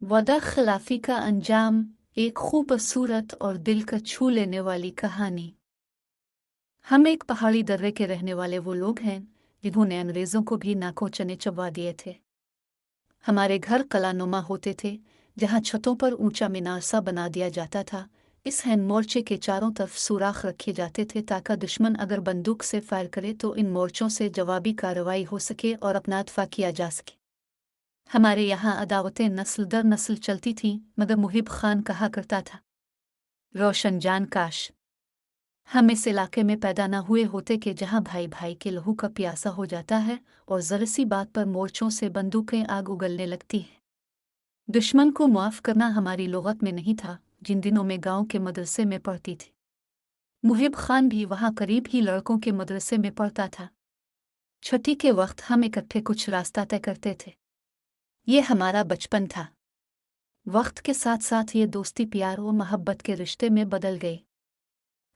वदा खिलाफी का अंजाम, एक खूबसूरत और दिल को छू लेने वाली कहानी। हम एक पहाड़ी दर्रे के रहने वाले वो लोग हैं जिन्होंने अंग्रेज़ों को भी नाकों चने चबा दिए थे। हमारे घर कलानुमा होते थे, जहाँ छतों पर ऊंचा मीनार सा बना दिया जाता था। इस हैंड मोर्चे के चारों तरफ सुराख रखे जाते थे ताकि दुश्मन अगर बंदूक से फायर करे तो इन मोर्चों से जवाबी कार्रवाई हो सके और अपना दफा किया जा सके। हमारे यहाँ अदावतें नस्ल दर नस्ल चलती थीं, मगर मुहिब खान कहा करता था, रोशन जान काश हम इस इलाके में पैदा न हुए होते कि जहाँ भाई भाई के लहू का प्यासा हो जाता है और जरा सी बात पर मोर्चों से बंदूकें आग उगलने लगती हैं। दुश्मन को मुआफ करना हमारी लुगत में नहीं था। जिन दिनों में गांव के मदरसे में पढ़ती थी, मुहिब खान भी वहाँ करीब ही लड़कों के मदरसे में पढ़ता था। छुट्टी के वक्त हम इकट्ठे कुछ रास्ता तय करते थे। ये हमारा बचपन था। वक्त के साथ साथ ये दोस्ती प्यार और मोहब्बत के रिश्ते में बदल गई।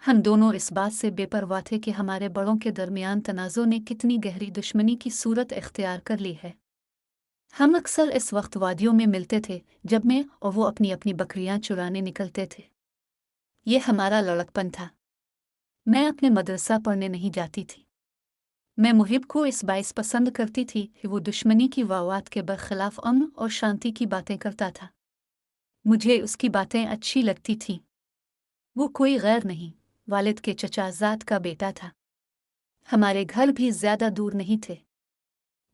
हम दोनों इस बात से बेपरवाह थे कि हमारे बड़ों के दरमियान तनाज़ों ने कितनी गहरी दुश्मनी की सूरत इख्तियार कर ली है। हम अक्सर इस वक्त वादियों में मिलते थे जब मैं और वो अपनी अपनी बकरियां चुराने निकलते थे। ये हमारा लड़कपन था। मैं अपने मदरसा पढ़ने नहीं जाती थी। मैं मुहिब को इस बाइस पसंद करती थी कि वो दुश्मनी की वावात के बरखिलाफ अमन और शांति की बातें करता था। मुझे उसकी बातें अच्छी लगती थीं। वो कोई गैर नहीं, वालिद के चचाजाद का बेटा था। हमारे घर भी ज्यादा दूर नहीं थे।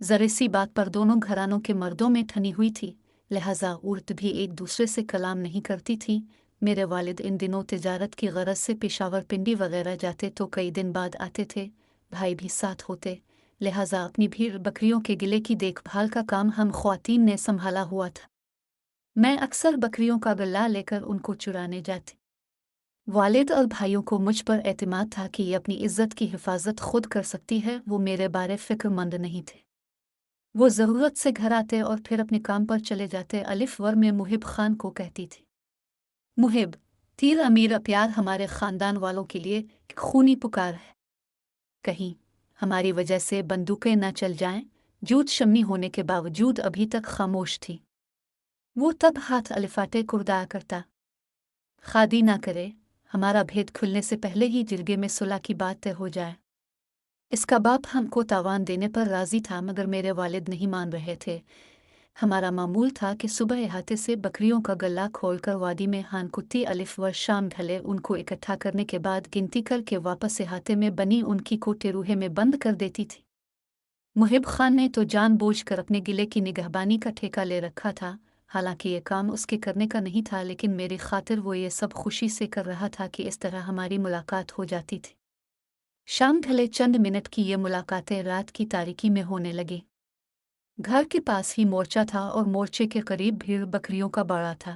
जरा सी बात पर दोनों घरानों के मर्दों में ठनी हुई थी, लिहाजा औरत भी एक दूसरे से कलाम नहीं करती थी। मेरे वालिद इन दिनों तिजारत की गरज से पेशावर पिंडी वगैरह जाते तो कई दिन बाद आते थे। भाई भी साथ होते, लिहाजा अपनी भीड़ बकरियों के गिले की देखभाल का काम हम ख्वातीन ने संभाला हुआ था। मैं अक्सर बकरियों का गल्ला लेकर उनको चुराने जाती। वालिद और भाइयों को मुझ पर एतमाद था कि ये अपनी इज्जत की हिफाजत खुद कर सकती है। वो मेरे बारे फिक्रमंद नहीं थे। वो ज़रूरत से घर आते और फिर अपने काम पर चले जाते। अलिफ वर में मुहिब खान को कहती थी, मुहिब तीर अमीर प्यार हमारे ख़ानदान वालों के लिए खूनी पुकार है। कहीं हमारी वजह से बंदूकें न चल जाएं। जूत शमनी होने के बावजूद अभी तक खामोश थी। वो तब हाथ अलिफाटे कुर्दाया करता, खादी ना करे, हमारा भेद खुलने से पहले ही जिरगे में सुलह की बात तय हो जाए। इसका बाप हमको तावान देने पर राजी था, मगर मेरे वालिद नहीं मान रहे थे। हमारा मामूल था कि सुबह इहाते से बकरियों का गल्ला खोलकर वादी में हान कुत्ती अलिफ व शाम ढले उनको इकट्ठा करने के बाद गिनती करके वापस इहाते में बनी उनकी कोटेरूहे में बंद कर देती थी। मुहिब खान ने तो जानबूझकर अपने गिले की निगहबानी का ठेका ले रखा था। हालांकि ये काम उसके करने का नहीं था, लेकिन मेरी खातिर वो ये सब खुशी से कर रहा था कि इस तरह हमारी मुलाकात हो जाती थी। शाम ढले चंद मिनट की ये मुलाकातें रात की तारीकी में होने लगी। घर के पास ही मोर्चा था और मोर्चे के करीब भीड़ बकरियों का बाड़ा था।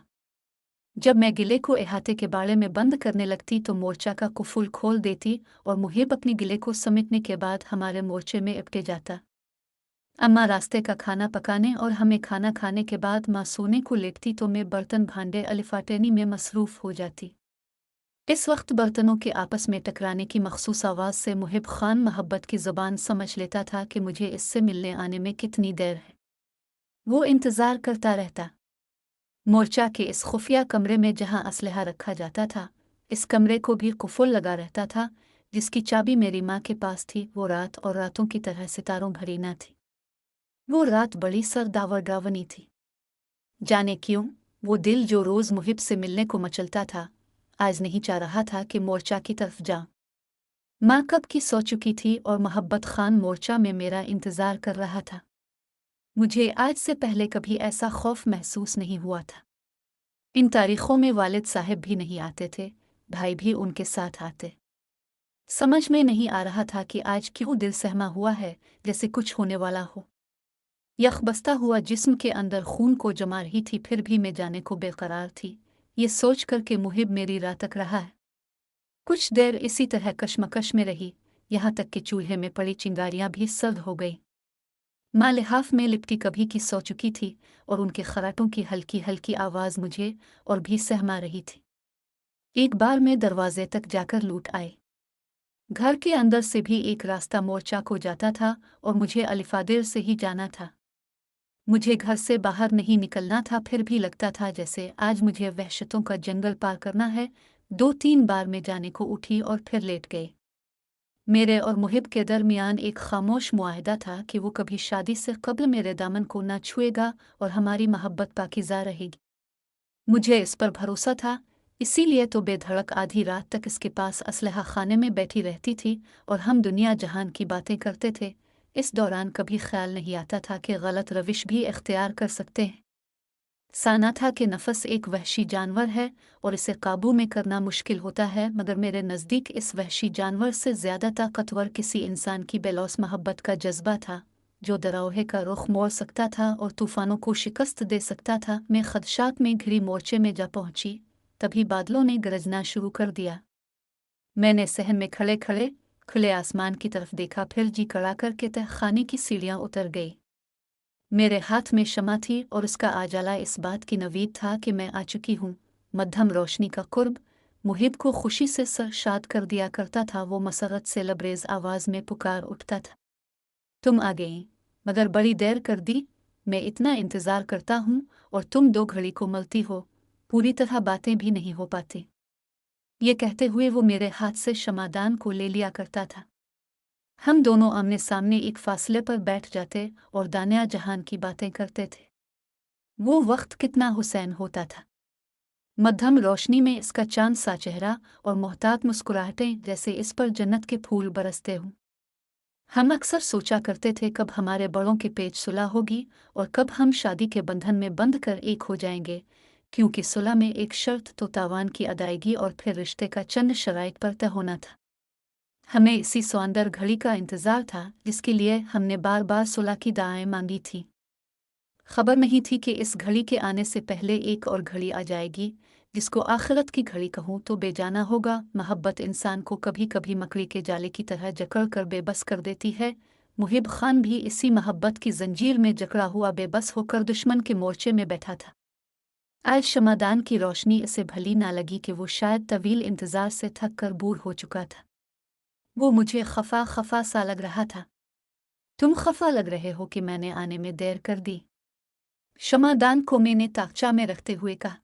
जब मैं गिले को इहाते के बाड़े में बंद करने लगती तो मोर्चा का कुफुल खोल देती और मुहिब अपने गिले को समेटने के बाद हमारे मोर्चे में इपटे जाता। अम्मा रास्ते का खाना पकाने और हमें खाना खाने के बाद माँ सोने को लेटती तो मैं बर्तन भांडे अलिफाटेनी में मसरूफ़ हो जाती। इस वक्त बर्तनों के आपस में टकराने की मखसूस आवाज़ से मुहिब खान मोहब्बत की ज़ुबान समझ लेता था कि मुझे इससे मिलने आने में कितनी देर है। वो इंतज़ार करता रहता। मोर्चा के इस खुफिया कमरे में जहाँ असलहा रखा जाता था, इस कमरे को भी कुफुल लगा रहता था, जिसकी चाबी मेरी माँ के पास थी। वो रात और रातों की तरह सितारों भरी न थी। वो रात बड़ी सरदावरगावनी थी। जाने क्यों वो दिल जो रोज़ मुहिब से मिलने को मचलता था, आज नहीं चाह रहा था कि मोर्चा की तरफ जाऊं। माँ कब की सो चुकी थी और मोहब्बत खान मोर्चा में मेरा इंतज़ार कर रहा था। मुझे आज से पहले कभी ऐसा खौफ महसूस नहीं हुआ था। इन तारीखों में वालिद साहब भी नहीं आते थे, भाई भी उनके साथ आते। समझ में नहीं आ रहा था कि आज क्यों दिल सहमा हुआ है, जैसे कुछ होने वाला हो। यखबस्ता हुआ जिस्म के अंदर खून को जमा रही थी, फिर भी मैं जाने को बेकरार थी। ये सोच कर के मुहिब मेरी राह तक रहा है। कुछ देर इसी तरह कशमकश में रही, यहाँ तक कि चूल्हे में पड़ी चिंगारियाँ भी सर्द हो गई। माँ लिहाफ में लिपटी कभी की सो चुकी थी और उनके खराटों की हल्की हल्की आवाज़ मुझे और भी सहमा रही थी। एक बार मैं दरवाजे तक जाकर लूट आई। घर के अंदर से भी एक रास्ता मोर्चा को जाता था और मुझे अलिफादेर से ही जाना था। मुझे घर से बाहर नहीं निकलना था, फिर भी लगता था जैसे आज मुझे वहशतों का जंगल पार करना है। 2-3 बार मैं जाने को उठी और फिर लेट गई। मेरे और मुहिब के दरमियान एक खामोश मुआहदा था कि वो कभी शादी से कब्ल मेरे दामन को न छुएगा और हमारी मोहब्बत पाकीज़ा रहेगी। मुझे इस पर भरोसा था, इसीलिए तो बेधड़क आधी रात तक इसके पास असलहा खाने में बैठी रहती थी और हम दुनिया जहान की बातें करते थे। इस दौरान कभी ख्याल नहीं आता था कि गलत रविश भी इख्तियार कर सकते हैं। साना था कि नफस एक वहशी जानवर है और इसे काबू में करना मुश्किल होता है, मगर मेरे नज़दीक इस वहशी जानवर से ज़्यादा ताकतवर किसी इंसान की बेलौस मोहब्बत का जज्बा था, जो दरोहे का रुख मोड़ सकता था और तूफ़ानों को शिकस्त दे सकता था। मैं खदशात में घिरी मोर्चे में जा पहुंची, तभी बादलों ने गरजना शुरू कर दिया। मैंने सहन में खड़े खड़े खुले आसमान की तरफ देखा, फिर जी कड़ा करके तहखाने की सीढ़ियां उतर गई। मेरे हाथ में शमा थी और उसका आजला इस बात की नवीद था कि मैं आ चुकी हूँ। मध्यम रोशनी का कुर्ब मुहिब को खुशी से सरशाद कर दिया करता था। वो मसरत से लबरेज आवाज़ में पुकार उठता था, तुम आ गई, मगर बड़ी देर कर दी। मैं इतना इंतज़ार करता हूँ और तुम 2 घड़ी को मलती हो, पूरी तरह बातें भी नहीं हो पाती। ये कहते हुए वो मेरे हाथ से शमादान को ले लिया करता था। हम दोनों आमने सामने एक फासले पर बैठ जाते और दानिया जहान की बातें करते थे। वो वक्त कितना हुसैन होता था। मध्यम रोशनी में इसका चांद सा चेहरा और मोहतात मुस्कुराहटें जैसे इस पर जन्नत के फूल बरसते हों। हम अक्सर सोचा करते थे कब हमारे बड़ों के पेच सुलह होगी और कब हम शादी के बंधन में बंध कर एक हो जाएंगे, क्योंकि सुलह में एक शर्त तो तावान की अदायगी और फिर रिश्ते का चंद शराइत पर तय होना था। हमें इसी सौंदर घड़ी का इंतज़ार था जिसके लिए हमने बार बार सुलह की दुआएं मांगी थी। खबर नहीं थी कि इस घड़ी के आने से पहले एक और घड़ी आ जाएगी, जिसको आखिरत की घड़ी कहूँ तो बेजाना होगा। मोहब्बत इंसान को कभी कभी मकड़ी के जाले की तरह जकड़ कर बेबस कर देती है। मुहिब खान भी इसी मोहब्बत की जंजीर में जकड़ा हुआ बेबस होकर दुश्मन के मोर्चे में बैठा था। आज शमादान की रोशनी इसे भली ना लगी कि वो शायद तवील इंतज़ार से थक कर बूढ़ हो चुका था। वो मुझे खफा खफा सा लग रहा था। तुम खफा लग रहे हो कि मैंने आने में देर कर दी, शमादान को मैंने ताकचा में रखते हुए कहा।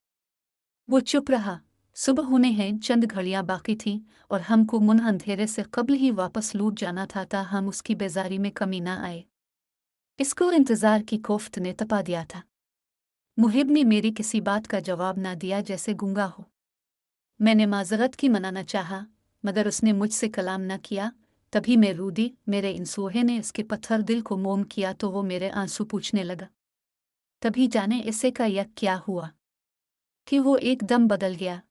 वो चुप रहा। सुबह होने हैं, चंद घड़ियां बाकी थीं और हमको मुन अंधेरे से कब्ल ही वापस लूट जाना था हम उसकी बेजारी में कमी ना आए। इसको इंतजार की कोफ्त ने तपा दिया था। मुहिब ने मेरी किसी बात का जवाब ना दिया, जैसे गूंगा हो। मैंने माजरत की मनाना चाहा, मगर उसने मुझसे कलाम न किया। तभी मैं रूदी, मेरे इंसोहे ने इसके पत्थर दिल को मोम किया तो वो मेरे आंसू पूछने लगा। तभी जाने इसे का यक क्या हुआ कि वो एकदम बदल गया।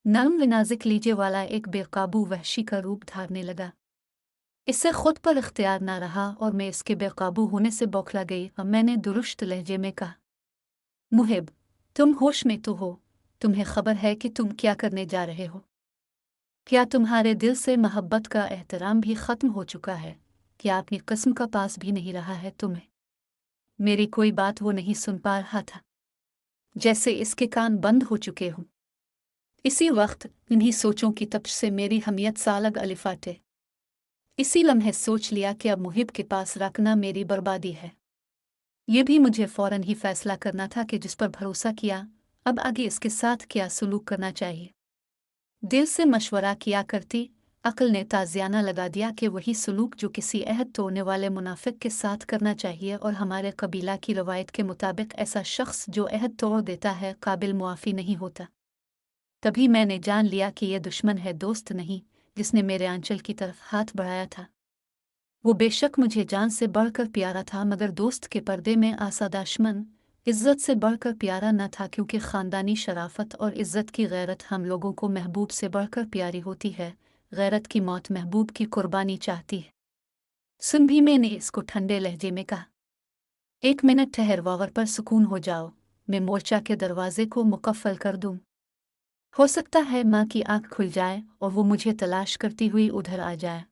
नर्म व नाजुक लीजे वाला एक बेकाबू वहशी का रूप धारने लगा। इससे खुद पर इख्तियार ना रहा और मैं इसके बेकाबू होने से बौखला गई और मैंने दुरुस्त लहजे में कहा, मुहिब, तुम होश में तो हो? तुम्हें खबर है कि तुम क्या करने जा रहे हो? क्या तुम्हारे दिल से मोहब्बत का एहतराम भी ख़त्म हो चुका है? क्या अपनी किस्म का पास भी नहीं रहा है तुम्हें? मेरी कोई बात वो नहीं सुन पा रहा था, जैसे इसके कान बंद हो चुके हों। इसी वक्त इन्हीं सोचों की तपिश से मेरी हमियत सालग अलिफाटे। इसी लम्हे सोच लिया कि अब मुहिब के पास रखना मेरी बर्बादी है। ये भी मुझे फ़ौरन ही फैसला करना था कि जिस पर भरोसा किया, अब आगे इसके साथ क्या सलूक करना चाहिए। दिल से मशवरा किया करती अक्ल ने ताज़ियाना लगा दिया कि वही सलूक जो किसी अहद तोड़ने वाले मुनाफिक के साथ करना चाहिए, और हमारे कबीला की रवायत के मुताबिक ऐसा शख्स जो अहद तोड़ देता है काबिल मुआफ़ी नहीं होता। तभी मैंने जान लिया कि यह दुश्मन है, दोस्त नहीं, जिसने मेरे आंचल की तरफ हाथ बढ़ाया था। वो बेशक मुझे जान से बढ़कर प्यारा था, मगर दोस्त के पर्दे में आसादाशमन इज़्ज़त से बढ़कर प्यारा न था, क्योंकि ख़ानदानी शराफत और इज़्ज़त की गैरत हम लोगों को महबूब से बढ़कर प्यारी होती है। गैरत की मौत महबूब की कुर्बानी चाहती है। सुन भी मैंने इसको ठंडे लहजे में कहा, 1 मिनट ठहर, वावर पर सुकून हो जाओ, मैं मोर्चा के दरवाजे को मुकफ़्फ़ल कर दूँ। हो सकता है माँ की आँख खुल जाए और वो मुझे तलाश करती हुई उधर आ जाए।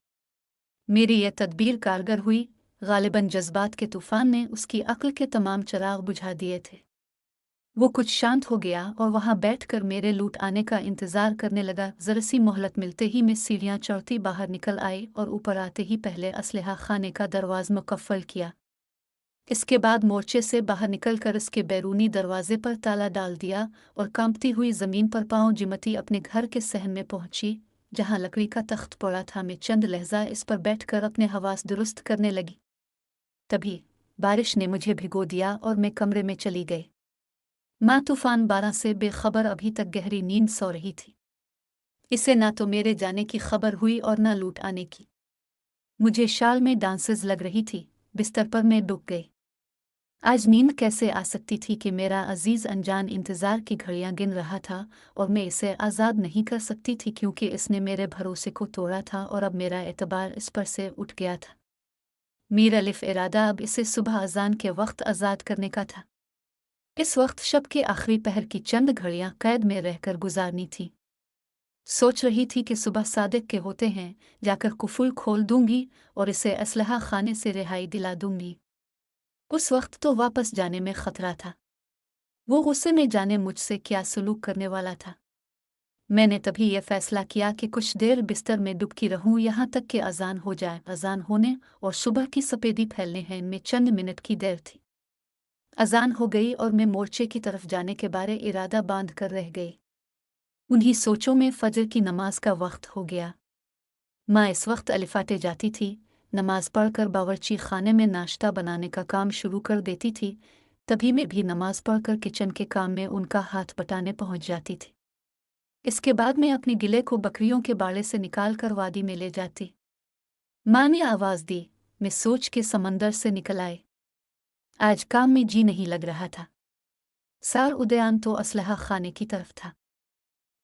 मेरी यह तदबीर कारगर हुई। गालिबन जज्बात के तूफान ने उसकी अक्ल के तमाम चिराग बुझा दिए थे। वो कुछ शांत हो गया और वहां बैठकर मेरे लूट आने का इंतजार करने लगा। जरा सी मोहलत मिलते ही मैं सीढ़ियां चढ़ती बाहर निकल आई और ऊपर आते ही पहले असलहा खाने का दरवाज़ा मुकफ़्फ़ल किया। इसके बाद मोर्चे से बाहर निकलकर इसके बैरूनी दरवाजे पर ताला डाल दिया और कांपती हुई जमीन पर पांव जिमती अपने घर के सहन में पहुंची, जहां लकड़ी का तख्त पड़ा था। मैं चंद लहजा इस पर बैठकर अपने हवास दुरुस्त करने लगी। तभी बारिश ने मुझे भिगो दिया और मैं कमरे में चली गई। माँ तूफान 12 से बेखबर अभी तक गहरी नींद सो रही थी। इसे ना तो मेरे जाने की खबर हुई और ना लूट आने की। मुझे शाल में डांसेस लग रही थी। बिस्तर पर मैं डूब गई। आज नींद कैसे आ सकती थी कि मेरा अजीज अनजान इंतजार की घड़ियां गिन रहा था और मैं इसे आज़ाद नहीं कर सकती थी, क्योंकि इसने मेरे भरोसे को तोड़ा था और अब मेरा एतबार इस पर से उठ गया था। मीर अलिफ इरादा अब इसे सुबह अजान के वक्त आज़ाद करने का था। इस वक्त शब के आखिरी पहर की चंद घड़ियां कैद में रहकर गुजारनी थी। सोच रही थी कि सुबह सादिक के होते हैं जाकर कुफुल खोल दूंगी और इसे असलहा खाने से रिहाई दिला दूंगी। उस वक्त तो वापस जाने में खतरा था। वो गुस्से में जाने मुझसे क्या सलूक करने वाला था। मैंने तभी यह फैसला किया कि कुछ देर बिस्तर में डुबकी रहूं, यहाँ तक कि अजान हो जाए। अजान होने और सुबह की सफेदी फैलने हैं में चंद मिनट की देर थी। अजान हो गई और मैं मोर्चे की तरफ जाने के बारे इरादा बांध कर रह गई। उन्हीं सोचों में फजर की नमाज का वक्त हो गया। माँ इस वक्त अलिफाटे जाती थी, नमाज पढ़कर बावर्ची खाने में नाश्ता बनाने का काम शुरू कर देती थी। तभी मैं भी नमाज पढ़कर किचन के काम में उनका हाथ बटाने पहुंच जाती थी। इसके बाद मैं अपने गिले को बकरियों के बाड़े से निकाल कर वादी में ले जाती। माँ ने आवाज दी। मैं सोच के समंदर से निकल आई। आज काम में जी नहीं लग रहा था। सार उदयान तो असलहा खाने की तरफ था।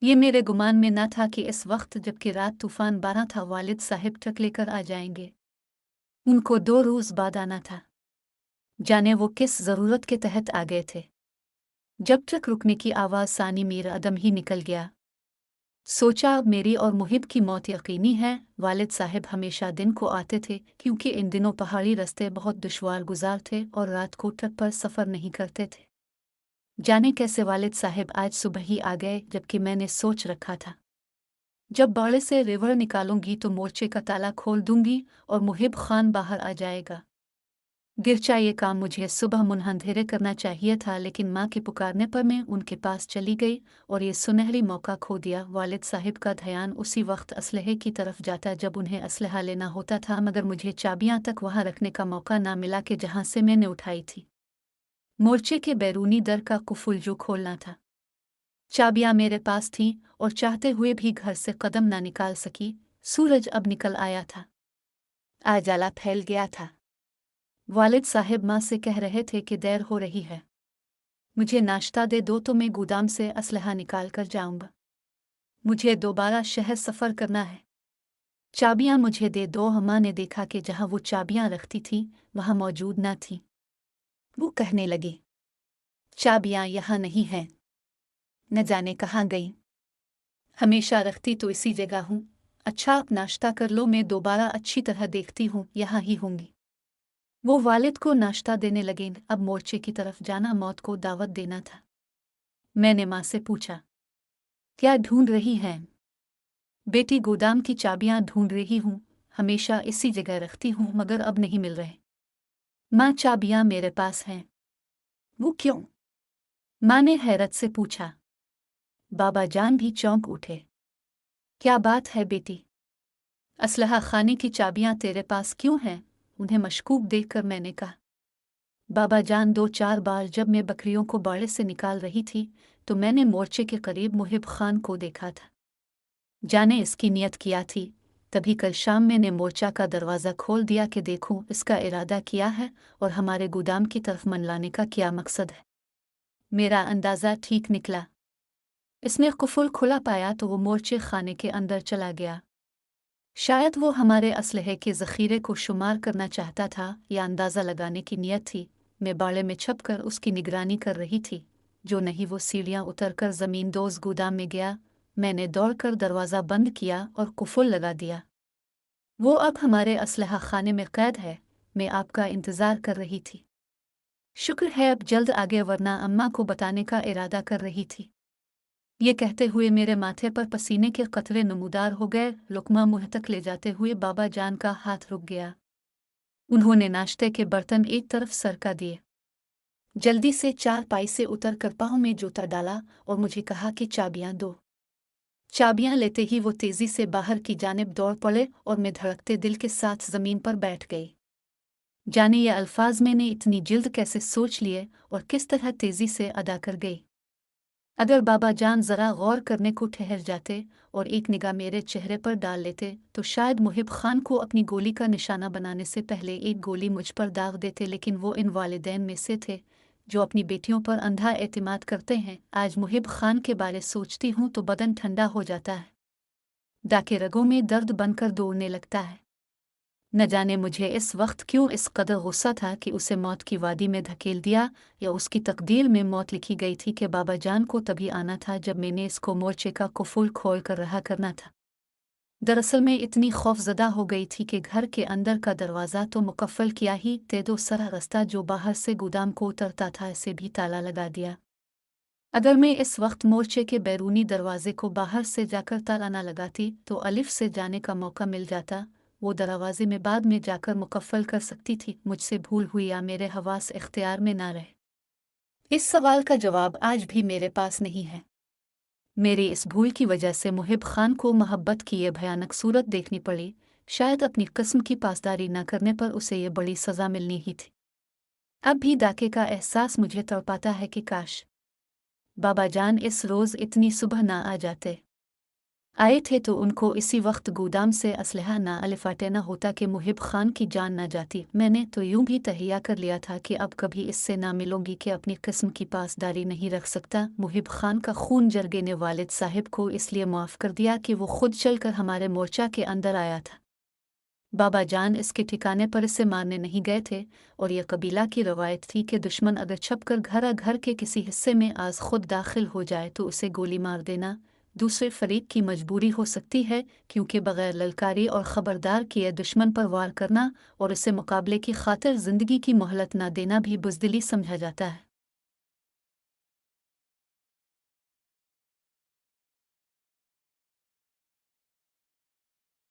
ये मेरे गुमान में न था कि इस वक्त जबकि रात तूफान 12 था, वालिद साहिब ट्रक लेकर आ जाएंगे। उनको 2 रोज बाद आना था। जाने वो किस जरूरत के तहत आ गए थे। जब ट्रक रुकने की आवाज सानी मीर अदम ही निकल गया। सोचा अब मेरी और मुहिब की मौत यकीनी है। वालिद साहिब हमेशा दिन को आते थे, क्योंकि इन दिनों पहाड़ी रास्ते बहुत दुश्वार गुजार थे और रात को ट्रक पर सफर नहीं करते थे। जाने कैसे वालिद साहिब आज सुबह ही आ गए, जबकि मैंने सोच रखा था जब बाड़े से रिवर निकालूंगी तो मोर्चे का ताला खोल दूंगी और मुहिब खान बाहर आ जाएगा। गिरचा ये काम मुझे सुबह मुनहंधेरे करना चाहिए था, लेकिन माँ के पुकारने पर मैं उनके पास चली गई और ये सुनहरी मौका खो दिया। वालिद साहिब का ध्यान उसी वक्त असलहे की तरफ जाता जब उन्हें असलहा लेना होता था, मगर मुझे चाबियां तक वहां रखने का मौका ना मिला कि जहां से मैंने उठाई थी। मोर्चे के बैरूनी दर का कुफुल जो खोलना था। चाबियां मेरे पास थीं और चाहते हुए भी घर से कदम ना निकाल सकी। सूरज अब निकल आया था। आजाला फैल गया था। वालिद साहिब माँ से कह रहे थे कि देर हो रही है, मुझे नाश्ता दे दो तो मैं गोदाम से असलहा निकाल कर जाऊंगा। मुझे दोबारा शहर सफ़र करना है। चाबियां मुझे दे दो। माँ ने देखा कि जहाँ वो चाबियां रखती थी वहाँ मौजूद न थी। वो कहने लगी, चाबियां यहाँ नहीं हैं, न जाने कहाँ गई। हमेशा रखती तो इसी जगह हूँ। अच्छा आप नाश्ता कर लो, मैं दोबारा अच्छी तरह देखती हूँ, यहाँ ही होंगी। वो वालिद को नाश्ता देने लगे। अब मोर्चे की तरफ जाना मौत को दावत देना था। मैंने माँ से पूछा, क्या ढूंढ रही हैं? बेटी, गोदाम की चाबियां ढूंढ रही हूँ, हमेशा इसी जगह रखती हूँ, मगर अब नहीं मिल रहे। माँ, चाबियां मेरे पास हैं। वो क्यों? माँ ने हैरत से पूछा। बाबा जान भी चौंक उठे। क्या बात है बेटी? असलहा खाने की चाबियां तेरे पास क्यों हैं? उन्हें मशकूक देखकर मैंने कहा। बाबा जान, 2-4 बार जब मैं बकरियों को बाड़े से निकाल रही थी तो मैंने मोर्चे के करीब मुहिब खान को देखा था। जाने इसकी नियत किया थी। तभी कल शाम मैंने मोर्चा का दरवाज़ा खोल दिया कि देखूं इसका इरादा किया है और हमारे गोदाम की तरफ मन लाने का क्या मकसद है। मेरा अंदाज़ा ठीक निकला। इसने कुफुल खुला पाया तो वो मोर्चे खाने के अंदर चला गया। शायद वो हमारे असलहे के ज़ख़ीरे को शुमार करना चाहता था या अंदाज़ा लगाने की नीयत थी। मैं बाड़े में छपकर उसकी निगरानी कर रही थी। जो नहीं वो सीढ़ियाँ उतरकर ज़मीन दोज़ गोदाम में गया। मैंने दौड़कर दरवाज़ा बंद किया और कुफुल लगा दिया। वो अब हमारे असलहा खाने में कैद है। मैं आपका इंतज़ार कर रही थी। शुक्र है अब जल्द आगे, वरना अम्मा को बताने का इरादा कर रही थी। ये कहते हुए मेरे माथे पर पसीने के कतरे नमूदार हो गए। लुकमा मुंह तक ले जाते हुए बाबा जान का हाथ रुक गया। उन्होंने नाश्ते के बर्तन एक तरफ सरका दिए। जल्दी से चारपाई से उतर कर पाँव में जूता डाला और मुझे कहा कि चाबियां दो। चाबियां लेते ही वो तेजी से बाहर की जानिब दौड़ पड़े और मैं धड़कते दिल के साथ जमीन पर बैठ गई। जाने ये अल्फाज मैंने इतनी जल्द कैसे सोच लिए और किस तरह तेजी से अदा कर गई। अगर बाबा जान जरा गौर करने को ठहर जाते और एक निगाह मेरे चेहरे पर डाल लेते तो शायद मुहिब खान को अपनी गोली का निशाना बनाने से पहले एक गोली मुझ पर दाग देते। लेकिन वो इन वालिदैन में से थे जो अपनी बेटियों पर अंधा एतमाद करते हैं। आज मुहिब खान के बारे सोचती हूँ तो बदन ठंडा हो जाता है, दाके रगों में दर्द बनकर दौड़ने लगता है। न जाने मुझे इस वक्त क्यों इस कदर गुस्सा था कि उसे मौत की वादी में धकेल दिया, या उसकी तकदीर में मौत लिखी गई थी कि बाबा जान को तभी आना था जब मैंने इसको मोर्चे का कुफुल खोल कर रहा करना था। दरअसल मैं इतनी खौफजदा हो गई थी कि घर के अंदर का दरवाज़ा तो मुकफ़्फ़ल किया ही, तेदो सरा रास्ता जो बाहर से गोदाम को उतरता था इसे भी ताला लगा दिया। अगर मैं इस वक्त मोर्चे के बैरूनी दरवाजे को बाहर से जाकर ताला न लगाती तो अलिफ से जाने का मौका मिल जाता। वो दरवाजे में बाद में जाकर मुकफ़्फ़ल कर सकती थी। मुझसे भूल हुई या मेरे हवास इख्तियार में ना रहे, इस सवाल का जवाब आज भी मेरे पास नहीं है। मेरी इस भूल की वजह से मुहिब खान को मोहब्बत की ये भयानक सूरत देखनी पड़ी। शायद अपनी किस्म की पासदारी न करने पर उसे ये बड़ी सज़ा मिलनी ही थी। अब भी दाके का एहसास मुझे तड़पाता है कि काश बाबा जान इस रोज़ इतनी सुबह ना आ जाते। आए थे तो उनको इसी वक्त गोदाम से असलहा ना अलिफाटे न होता कि मुहिब खान की जान न जाती। मैंने तो यूं भी तहिया कर लिया था कि अब कभी इससे ना मिलूंगी कि अपनी किस्म की पासदारी नहीं रख सकता। मुहिब खान का खून जरगे ने वालिद साहिब को इसलिए मुआफ़ कर दिया कि वो खुद चलकर हमारे मोर्चा के अंदर आया था। बाबा जान इसके ठिकाने पर इसे मारने नहीं गए थे, और यह कबीला की रवायत थी कि दुश्मन अगर छपकर घर के किसी हिस्से में आज खुद दाखिल हो जाए तो उसे गोली मार देना दूसरे फरीक की मजबूरी हो सकती है, क्योंकि बगैर ललकारी और ख़बरदार किए दुश्मन पर वार करना और उसे मुकाबले की खातिर ज़िंदगी की मोहलत न देना भी बुज़दिली समझा जाता है।